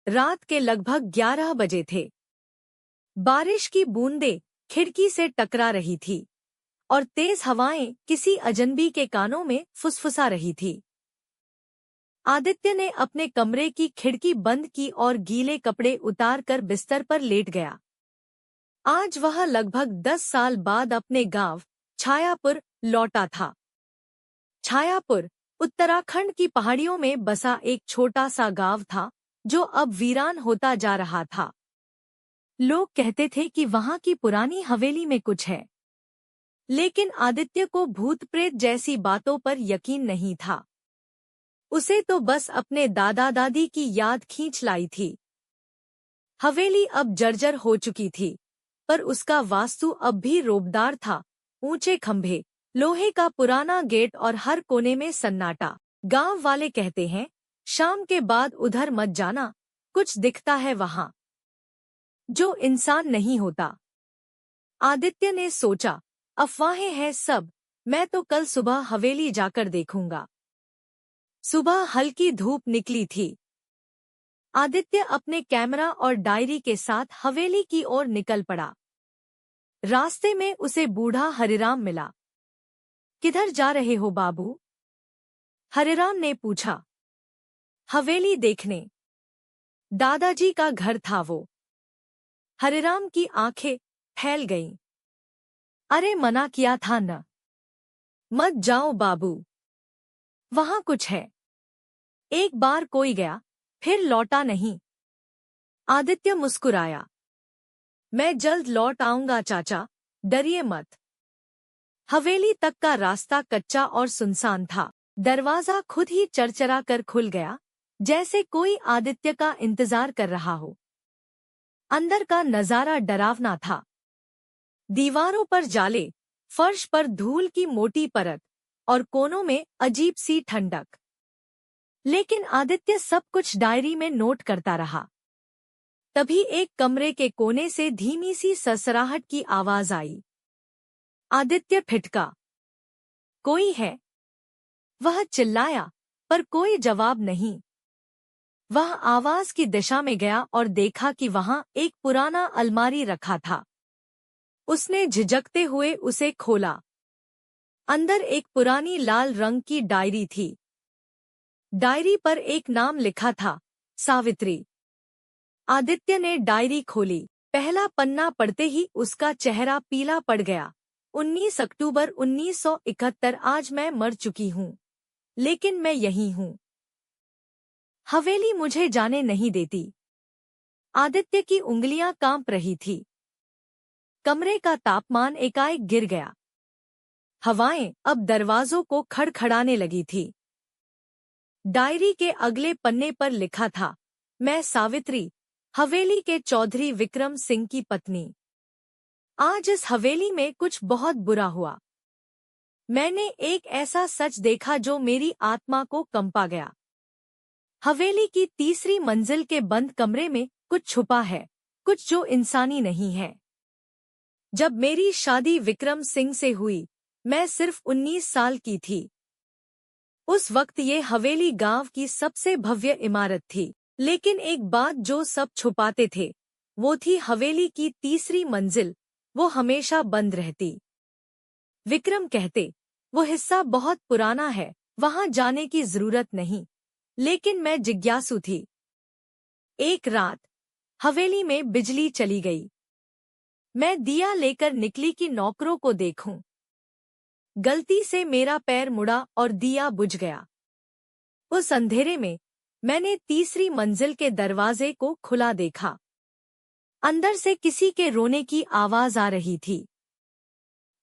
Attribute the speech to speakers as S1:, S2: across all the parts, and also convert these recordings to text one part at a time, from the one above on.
S1: रात के लगभग 11 बजे थे। बारिश की बूंदें खिड़की से टकरा रही थी और तेज हवाएं किसी अजनबी के कानों में फुसफुसा रही थी। आदित्य ने अपने कमरे की खिड़की बंद की और गीले कपड़े उतारकर बिस्तर पर लेट गया। आज वह लगभग 10 साल बाद अपने गांव छायापुर लौटा था। छायापुर उत्तराखंड की पहाड़ियों में बसा एक छोटा सा गांव था जो अब वीरान होता जा रहा था। लोग कहते थे कि वहां की पुरानी हवेली में कुछ है, लेकिन आदित्य को भूत प्रेत जैसी बातों पर यकीन नहीं था। उसे तो बस अपने दादा दादी की याद खींच लाई थी। हवेली अब जर्जर हो चुकी थी, पर उसका वास्तु अब भी रोबदार था। ऊंचे खंभे, लोहे का पुराना गेट और हर कोने में सन्नाटा। गांव वाले कहते हैं, शाम के बाद उधर मत जाना, कुछ दिखता है वहां जो इंसान नहीं होता। आदित्य ने सोचा, अफवाहें हैं सब, मैं तो कल सुबह हवेली जाकर देखूंगा। सुबह हल्की धूप निकली थी। आदित्य अपने कैमरा और डायरी के साथ हवेली की ओर निकल पड़ा। रास्ते में उसे बूढ़ा हरिराम मिला। किधर जा रहे हो बाबू? हरिराम ने पूछा। हवेली देखने। दादाजी का घर था वो। हरिराम की आंखें फैल गईं। अरे मना किया था न, मत जाओ बाबू, वहां कुछ है। एक बार कोई गया, फिर लौटा नहीं। आदित्य मुस्कुराया। मैं जल्द लौट आऊंगा चाचा, डरिए मत। हवेली तक का रास्ता कच्चा और सुनसान था। दरवाजा खुद ही चरचरा कर खुल गया, जैसे कोई आदित्य का इंतजार कर रहा हो। अंदर का नजारा डरावना था। दीवारों पर जाले, फर्श पर धूल की मोटी परत और कोनों में अजीब सी ठंडक। लेकिन आदित्य सब कुछ डायरी में नोट करता रहा। तभी एक कमरे के कोने से धीमी सी सरसराहट की आवाज आई। आदित्य फिटका। कोई है? वह चिल्लाया, पर कोई जवाब नहीं। वह आवाज की दिशा में गया और देखा कि वहां एक पुराना अलमारी रखा था। उसने झिझकते हुए उसे खोला। अंदर एक पुरानी लाल रंग की डायरी थी। डायरी पर एक नाम लिखा था, सावित्री। आदित्य ने डायरी खोली। पहला पन्ना पढ़ते ही उसका चेहरा पीला पड़ गया। 19 अक्टूबर 1971। आज मैं मर चुकी हूँ, लेकिन मैं यही हूँ। हवेली मुझे जाने नहीं देती। आदित्य की उंगलियां कांप रही थी। कमरे का तापमान एकाएक गिर गया। हवाएं अब दरवाजों को खड़खड़ाने लगी थी। डायरी के अगले पन्ने पर लिखा था, मैं सावित्री, हवेली के चौधरी विक्रम सिंह की पत्नी। आज इस हवेली में कुछ बहुत बुरा हुआ। मैंने एक ऐसा सच देखा जो मेरी आत्मा को कंपा गया। हवेली की तीसरी मंजिल के बंद कमरे में कुछ छुपा है, कुछ जो इंसानी नहीं है। जब मेरी शादी विक्रम सिंह से हुई, मैं सिर्फ 19 साल की थी। उस वक्त ये हवेली गांव की सबसे भव्य इमारत थी, लेकिन एक बात जो सब छुपाते थे, वो थी हवेली की तीसरी मंजिल, वो हमेशा बंद रहती। विक्रम कहते, वो हिस्सा बहुत पुराना है, वहां जाने की जरूरत नहीं, लेकिन मैं जिज्ञासु थी। एक रात हवेली में बिजली चली गई। मैं दिया लेकर निकली कि नौकरों को देखूं। गलती से मेरा पैर मुड़ा और दिया बुझ गया। उस अंधेरे में मैंने तीसरी मंजिल के दरवाजे को खुला देखा। अंदर से किसी के रोने की आवाज आ रही थी।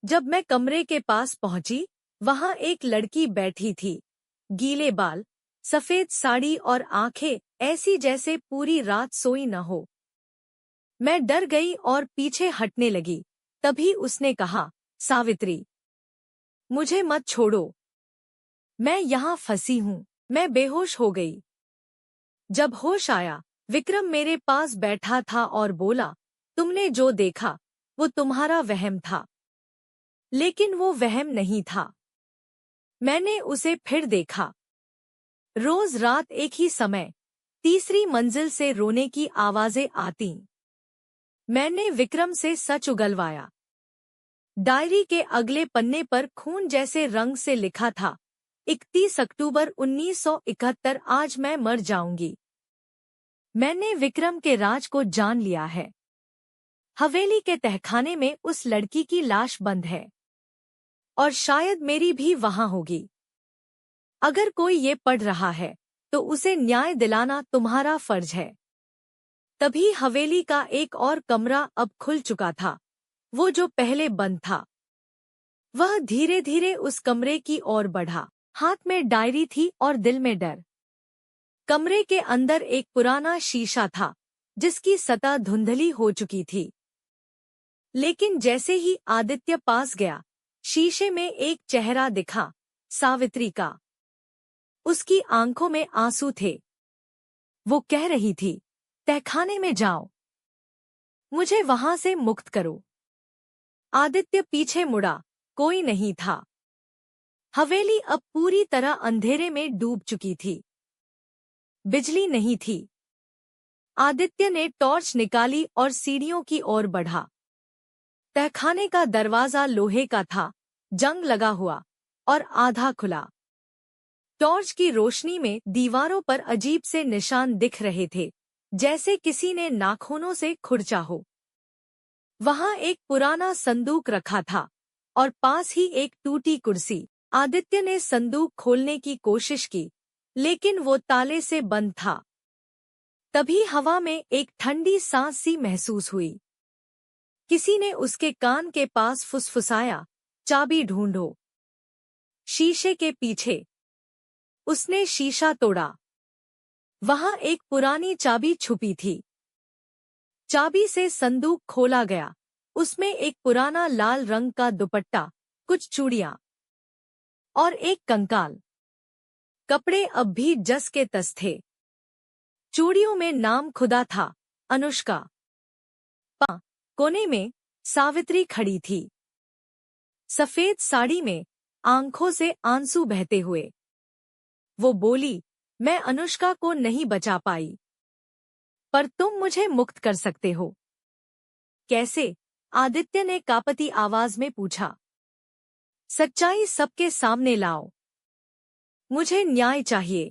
S1: जब मैं कमरे के पास पहुंची, वहां एक लड़की बैठी थी। गीले बाल, सफेद साड़ी और आंखें ऐसी जैसे पूरी रात सोई न हो। मैं डर गई और पीछे हटने लगी। तभी उसने कहा, सावित्री, मुझे मत छोड़ो, मैं यहाँ फंसी हूँ। मैं बेहोश हो गई। जब होश आया, विक्रम मेरे पास बैठा था और बोला, तुमने जो देखा वो तुम्हारा वहम था। लेकिन वो वहम नहीं था। मैंने उसे फिर देखा। रोज रात एक ही समय, तीसरी मंजिल से रोने की आवाजें आती। मैंने विक्रम से सच उगलवाया। डायरी के अगले पन्ने पर खून जैसे रंग से लिखा था, 31 अक्टूबर 1971, आज मैं मर जाऊंगी। मैंने विक्रम के राज को जान लिया है। हवेली के तहखाने में उस लड़की की लाश बंद है और शायद मेरी भी वहां होगी। अगर कोई ये पढ़ रहा है तो उसे न्याय दिलाना तुम्हारा फर्ज है। तभी हवेली का एक और कमरा अब खुल चुका था, वो जो पहले बंद था। वह धीरे धीरे उस कमरे की ओर बढ़ा। हाथ में डायरी थी और दिल में डर। कमरे के अंदर एक पुराना शीशा था जिसकी सतह धुंधली हो चुकी थी। लेकिन जैसे ही आदित्य पास गया, शीशे में एक चेहरा दिखा, सावित्री का। उसकी आंखों में आंसू थे। वो कह रही थी, तहखाने में जाओ, मुझे वहां से मुक्त करो। आदित्य पीछे मुड़ा, कोई नहीं था। हवेली अब पूरी तरह अंधेरे में डूब चुकी थी। बिजली नहीं थी। आदित्य ने टॉर्च निकाली और सीढ़ियों की ओर बढ़ा। तहखाने का दरवाजा लोहे का था, जंग लगा हुआ और आधा खुला। टॉर्च की रोशनी में दीवारों पर अजीब से निशान दिख रहे थे, जैसे किसी ने नाखूनों से खुरचा हो। वहां एक पुराना संदूक रखा था और पास ही एक टूटी कुर्सी। आदित्य ने संदूक खोलने की कोशिश की, लेकिन वो ताले से बंद था। तभी हवा में एक ठंडी सांस सी महसूस हुई। किसी ने उसके कान के पास फुसफुसाया, चाबी ढूंढो। शीशे के पीछे। उसने शीशा तोड़ा। वहां एक पुरानी चाबी छुपी थी। चाबी से संदूक खोला गया। उसमें एक पुराना लाल रंग का दुपट्टा, कुछ चूड़ियां और एक कंकाल। कपड़े अब भी जस के तस थे। चूड़ियों में नाम खुदा था, अनुष्का। कोने में सावित्री खड़ी थी, सफेद साड़ी में, आंखों से आंसू बहते हुए। वो बोली, मैं अनुष्का को नहीं बचा पाई, पर तुम मुझे मुक्त कर सकते हो। कैसे? आदित्य ने कांपती आवाज में पूछा। सच्चाई सबके सामने लाओ। मुझे न्याय चाहिए।